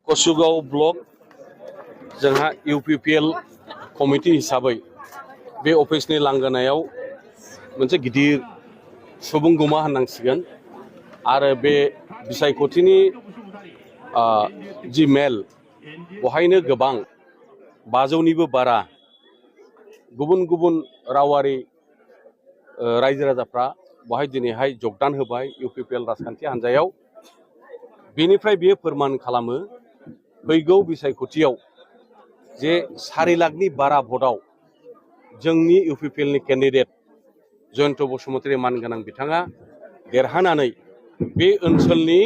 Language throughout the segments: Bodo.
कसुगाव ब्लक जोंहा इउपिपिएल कमिटि हिसाबै बे अफिसनि लांगोनायाव मोनसे गिदिर सुबुंगुमा होननांसिगोन आरो बे बिसायख'थिनि जि मेल बहायनो गोबां 500निबो बारा गुबुन गुबुन रावारि रायजो राजाफ्रा बहाय दिनैहाय जगदान होबाय इउपिपिएल राजखान्थि हान्जायाव। बेनिफ्राय बियो फोरमान खालामो फैगौ बिसायख'थियाव जे 4 लाखनि बारा भटआव जोंनि इउपिपिएलनि केन्डिडेट जयन्त बसुमतारी मानगोनां बिथाङा देरहानानै बे ओनसोलनि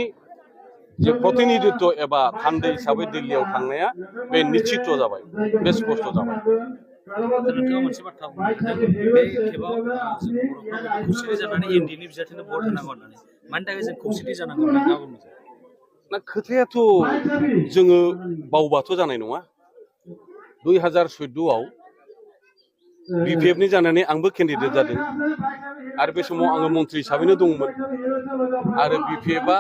जे प्रतिनिधित्व एबा थान्दै हिसाबै दिल्लीयाव थांनाया बे निश्चित जाबाय, बे स्पष्ट जाबाय। नोंथाङा मोनसे बाथ्रा बुंदों बे खेबाव बर'फ्रा खौसेथि जानानै एनडिएनि बिजाथिनो भट होनांगौ होननानै मानि थाखाय जों खौसेथि जानांगौ नोंथाङा बुंदों? ना खोथायाथ' जोङो बावबाथ' जानाय नङा। 2014आव बिपिएफनि जानानै आंबो केन्डिडेट जादों आरो बे समाव आङो मन्थ्रि हिसाबैनो दंमोन आरो बिपिएफआ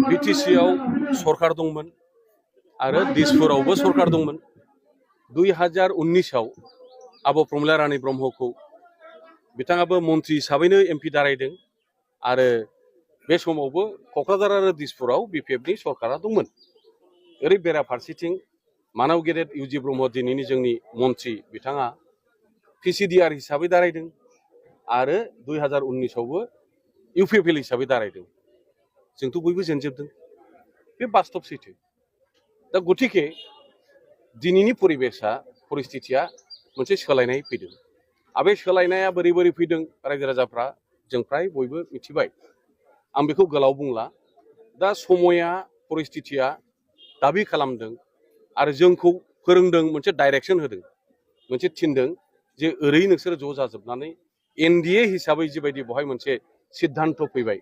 बिटिसिआव सरकार दंमोन आरो दिसपुरावबो सरकार दंमोन। 2019आव आब' प्रमिला रानी ब्रह्मखौ बिथाङाबो मन्थ्रि हिसाबैनो एमपि दारायदों आरो बे समावबो क'क्राझार आरो दिसपुराव बिपिएफनि सरकारा दंमोन। ओरै बेराफारसेथिं मानाव गेदेर इउजि ब्रह्म दिनैनि जोंनि मन्थ्रि बिथाङा पिसिडिआर हिसाबै दारायदों आरो 2019आवबो इउपिपिएल हिसाबै दारायदों। जोंथ' बयबो जेनजोबदों, बे बास्तब सैथो। दा गतिके दिनैनि परिस्थितिया मोनसे सोलायनाय फैदों। बे सोलायनाया बोरै बोरै फैदों रायजो राजाफ्रा जों फ्राय बयबो मिथिबाय। आं बेखौ गोलाव बुंला। दा समया परिस्थितिया दाबि खालामदों आरो जोंखौ फोरोंदों, मोनसे डाइरेक्सन होदों, मोनसे थिनदों जे ओरै नोंसोर ज' जाजोबनानै एनडिए हिसाबै जिबायदि बहाय मोनसे सिद्धान्त फैबाय,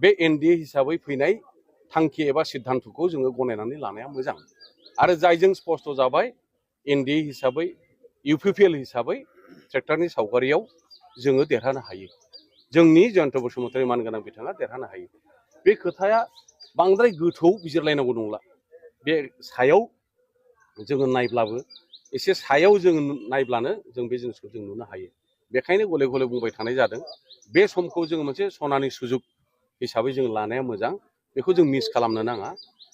बे एनडिए हिसाबै फैनाय थांखि एबा सिद्धान्तखौ जोङो गनायनानै लानाया मोजां आरो जायजों स्पष्ट जाबाय एनडिए हिसाबै इउपिपिएल हिसाबै ट्रेक्टरनि सावगारियाव जोङो देरहानो हायो। जोंनि जयन्त बसुमतारी मानगोनां बिथाङा देरहानो हायो। बे खोथाया बांद्राय गोथौ बिजिरलायनांगौ नंला। बे सायाव जोङो नायब्लाबो एसे सायाव जोङो नायब्लानो जों बे जिनिसखौ जों नुनो हायो। बेखायनो गले गले बुंबाय थानाय जादों। बे समखौ जोङो मोनसे सनानि सुजुग हिसाबै जों लानाया मोजां, बेखौ जों मिस खालामनो नाङा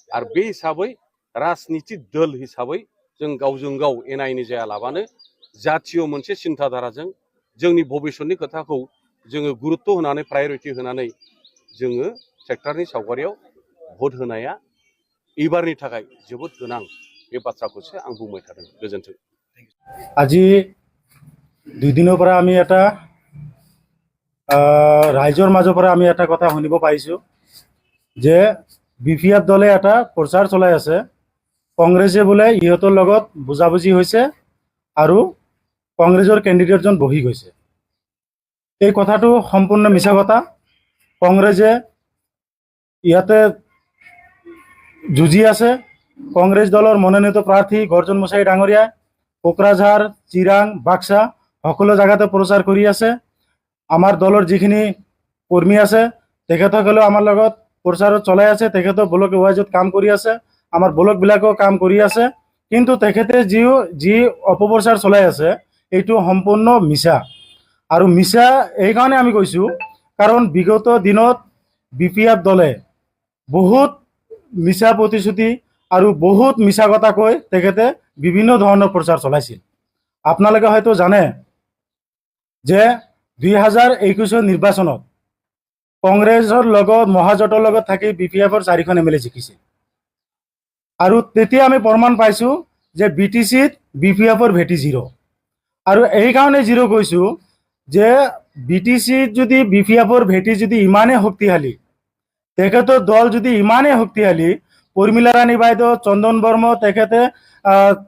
आरो बे हिसाबै राजनितिक दल हिसाबै जों गावजों गाव एना एनि जायालाबानो जातीय मोनसे सिन्थाधाराजों जोंनि भबिष्यतनि खोथाखौ जोङो गुरुत्त होनानै प्रायरिटि होनानै जोङो सेक्टरनि सावगारियाव भट होनाया एबारनि थाखाय जोबोद गोनां। बे बाथ्राखौसो आं बुंबाय थादों। गोजोन्थों। আজি 2 দিনৰ পৰা আমি এটা ৰাইজৰ মাজৰ পৰা আমি এটা কথা শুনিব পাইছোঁ যে বিপিএফ দলে এটা প্ৰচাৰ চলাই আছে, কংগ্ৰেছে বোলে ইহঁতৰ লগত বুজাবুজি হৈছে আৰু কংগ্ৰেছৰ কেণ্ডিডেটজন বহি গৈছে। এই কথাটো সম্পূৰ্ণ মিছা কথা। কংগ্ৰেছে ইয়াতে যুঁজি আছে। কংগ্ৰেছ দলৰ মনোনীত প্ৰাৰ্থী গৰ্জন মছাৰী ডাঙৰীয়াই কোকৰাঝাৰ, চিৰাং, বাক্সা সকলো জায়গাতে প্ৰচাৰ কৰি আছে। আমাৰ দলৰ যিখিনি কৰ্মী আছে তেখেতসকলেও আমাৰ লগত প্ৰচাৰত চলাই আছে। তেখেতৰ ব্লক ৱাইজত কাম কৰি আছে, আমাৰ ব্লকবিলাকেও কাম কৰি আছে। কিন্তু তেখেতে যি অপপ্ৰচাৰ চলাই আছে এইটো সম্পূৰ্ণ মিছা। আৰু মিছা এইকাৰণে আমি কৈছোঁ কাৰণ বিগত দিনত বিপিএফ দলে বহুত মিছা প্ৰতিশ্ৰুতি আৰু বহুত মিছা কথা কৈ তেখেতে বিভিন্ন ধৰণৰ প্ৰচাৰ চলাইছিল। আপোনালোকে হয়তো জানে যে 2021 নিৰ্বাচনত কংগ্ৰেছৰ লগত মহাজোঁটৰ লগত থাকি বিপিএফৰ 4খন এমএলএ জিকিছিল আৰু তেতিয়া আমি প্ৰমাণ পাইছোঁ যে বিটিচিত বিপিএফৰ ভেটি 0। আৰু এইকাৰণে 0 কৈছোঁ যে বিটিচিত যদি বিপিএফৰ ভেটি যদি ইমানেই শক্তিশালী, তেখেতৰ দল যদি ইমানেই শক্তিশালী, উৰ্মিলা ৰাণী বাইদেউ, চন্দন বৰ্মা তেখেতে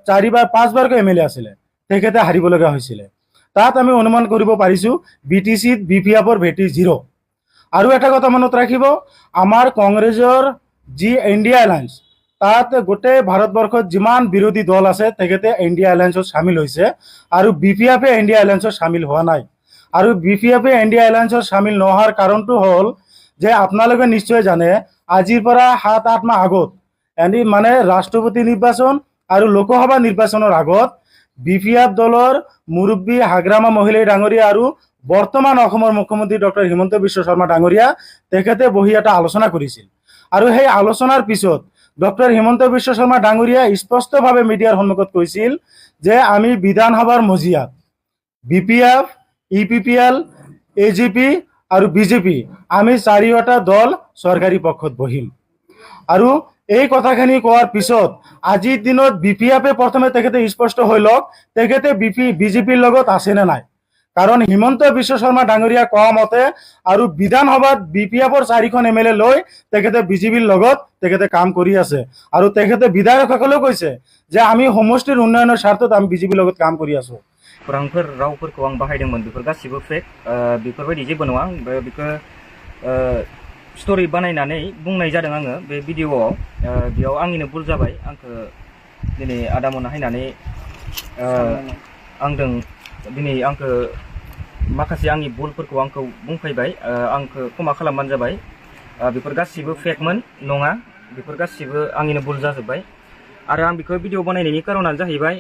4 বা 5 বাৰকৈ এমএলএ আছিলে, তেখেতে হাৰিব লগা হৈছিলে। তাত আমি অনুমান কৰিব পাৰিছোঁ বিটিচিত বিপিএফৰ ভেটি 0। আৰু এটা কথা মনত ৰাখিব, আমাৰ কংগ্ৰেছৰ যি ইণ্ডিয়া এলায়েন্স, তাত গোটেই ভাৰতবৰ্ষত যিমান বিৰোধী দল আছে তেখেতে ইণ্ডিয়া এলায়েন্সত সামিল হৈছে আৰু বিপিএফে ইণ্ডিয়া এলায়েন্সত সামিল হোৱা নাই। আৰু বিপিএফে ইণ্ডিয়া এলায়েন্সত সামিল নোহোৱাৰ কাৰণটো হ'ল যে আপোনালোকে নিশ্চয় জানে আজিৰ পৰা 7-8 মাহ আগত মানে ৰাষ্ট্ৰপতি নিৰ্বাচন আৰু লোকসভা নিৰ্বাচনৰ আগত BPF দলৰ মুৰব্বী হাগ্ৰামা মহিলাই ডাঙৰীয়া আৰু বৰ্তমান অসমৰ মুখ্যমন্ত্ৰী ডক্টৰ হিমন্ত বিশ্ব শৰ্মা ডাঙৰীয়া তেখেতে বহি এটা আলোচনা কৰিছিল আৰু সেই আলোচনাৰ পিছত ডক্টৰ হিমন্ত বিশ্ব শৰ্মা ডাঙৰীয়া স্পষ্টভাৱে মিডিয়াৰ সন্মুখত কৈছিল যে আমি বিধানসভাৰ মজিয়াত BPF, EPPL, AGP আৰু BJP আমি চাৰিওটা দল চৰকাৰী পক্ষত বহিম আৰু এই কথাখিনি কোৱাৰ পিছত আজিৰ দিনত BPF প্ৰথমে তেখেতে স্পষ্ট হৈ লওক তেখেতে BJPৰ লগত আছে নে নাই কাৰণ হিমন্ত বিশ্ব শৰ্মা ডাঙৰীয়া কোৱা মতে আৰু বিধানসভাত BPFৰ 4খন MLA লৈ তেখেতে BJPৰ লগত তেখেতে কাম কৰি আছে আৰু তেখেতে বিধায়কসকলেও কৈছে যে আমি সমষ্টিৰ উন্নয়নৰ স্বাৰ্থত আমি BJPৰ লগত কাম কৰি আছো खौरांफोर रावफोरखौ आं बाहायदोंमोन बेफोर गासिबो फेक बेफोरबायदि जेबो नङा बेखौ स्ट'रि बानायनानै बुंनाय जादों आङो बे भिडिअ'आव बेयाव आंनिनो भुल जाबाय आंखौ दिनै आदामोना हायनानै आंदों दिनै आंखौ माखासे आंनि भुलफोरखौ आंखौ बुंफैबाय आंखौ क्षमा खालामबानो जाबाय बेफोर गासिबो फेकमोन नङा बेफोर गासिबो आंनिनो भुल जाजोब्बाय आरो आं बेखौ भिडिअ बानायनायनि कारनानो जाहैबाय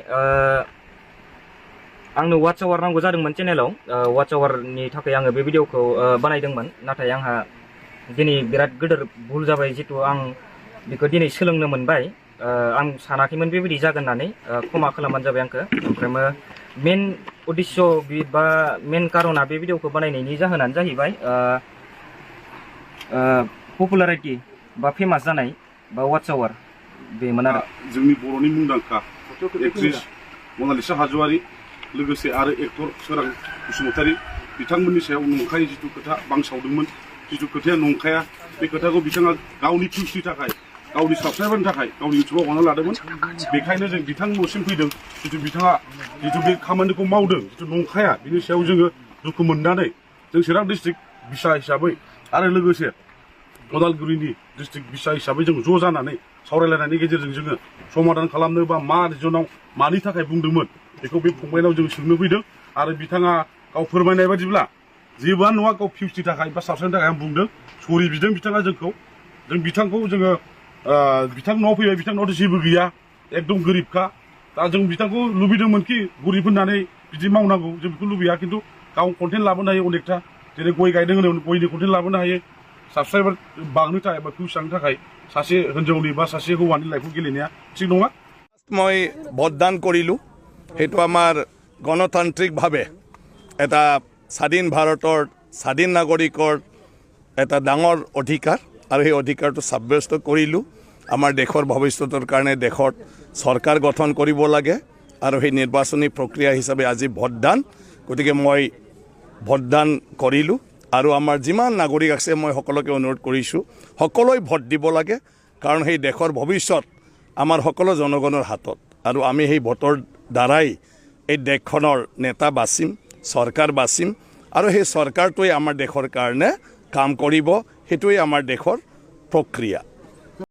आंनो वाच आवार नांगौ जादोंमोन चेनेलाव वाच आवारनि थाखाय आङो बे भिडिअखौ बानायदोंमोन नाथाय आंहा दिनै बिराद गिदिर भुल जाबाय जितु आं बेखौ दिनै सोलोंनो मोनबाय आं सानाखैमोन बेबायदि जागोन होननानै क्षमा खालामबानो जाबाय आंखौ ओमफ्राय मेन उद्देश्य बा मेन कारना बे भिडिअखौ बानायनायनि जाहोनानो जाहैबाय पपुलारिटी बा फेमास जानाय बा वाच आवार बेमोन आरो जोंनि बर'नि मुंदांखा एक्ट्रिस मनालिसा हाज'वारि लोगोसे आरो एक्टर सोरां बसुमतारी बिथांमोननि सायाव नंखाय जिथु खोथा बांसावदोंमोन जिथु खोथाया नंखाया बे खोथाखौ बिथाङा गावनि भिउसनि थाखाय गावनि साबस्क्राइबारनि थाखाय गावनि इउटुबाव हगारना लादोंमोन बेखायनो जों बिथांमोनसिम फैदों जिथु बिथाङा जिथु बे खामानिखौ मावदों जिथु नंखाया बिनि सायाव जोङो दुखु मोननानै जों चिरां डिस्ट्रिक्ट बिसा हिसाबै आरो लोगोसे उदालगुरिनि डिस्ट्रिक्ट बिसा हिसाबै जों ज' जानानै सावरायलायनायनि गेजेरजों जोङो समाधान खालामनो बा मा रिजनाव मानि थाखाय बुंदोंमोन बेखौ बे फंबायनाव जों सोंनो फैदों आरो बिथाङा गाव फोरमायनाय बायदिब्ला जेबोआनो नङा गाव भिउसनि थाखाय बा साबस्क्राइबनि थाखाय आं बुंदों सरि बिदों बिथाङा जोंखौ जों बिथांखौ जोङो बिथांनाव फैबाय बिथांनावथ' जेबो गैया एकदम गोरिबखा दा जों बिथांखौ लुबैदोंमोनखि गोरिब होननानै बिदि मावनांगौ जों बेखौ लुबैया खिन्थु गाव कन्टेन्ट लाबोनो हायो अनेकथा जेरै गय गायदों होनो गयनि कन्टेन्ट लाबोनो हायो साबस्क्राइबार बांनो थाखाय बा भिउस जानो थाखाय सासे हिन्जावनि बा सासे हौवानि लाइफखौ गेलेनाया थिग नङा মই ভোটদান কৰিলোঁ সেইটো আমাৰ গণতান্ত্ৰিকভাৱে এটা স্বাধীন ভাৰতৰ স্বাধীন নাগৰিকৰ এটা ডাঙৰ অধিকাৰ আৰু সেই অধিকাৰটো সাব্যস্ত কৰিলোঁ আমাৰ দেশৰ ভৱিষ্যতৰ কাৰণে দেশত চৰকাৰ গঠন কৰিব লাগে আৰু সেই নিৰ্বাচনী প্ৰক্ৰিয়া হিচাপে আজি ভোটদান গতিকে মই ভোটদান কৰিলোঁ আৰু আমাৰ যিমান নাগৰিক আছে মই সকলোকে অনুৰোধ কৰিছোঁ সকলোৱে ভোট দিব লাগে কাৰণ সেই দেশৰ ভৱিষ্যত আমাৰ সকলো জনগণৰ হাতত আৰু আমি সেই ভোটৰ দ্বাৰাই এই দেশখনৰ নেতা বাছিম চৰকাৰ বাছিম আৰু সেই চৰকাৰটোৱে আমাৰ দেশৰ কাৰণে কাম কৰিব সেইটোৱে আমাৰ দেশৰ প্ৰক্ৰিয়া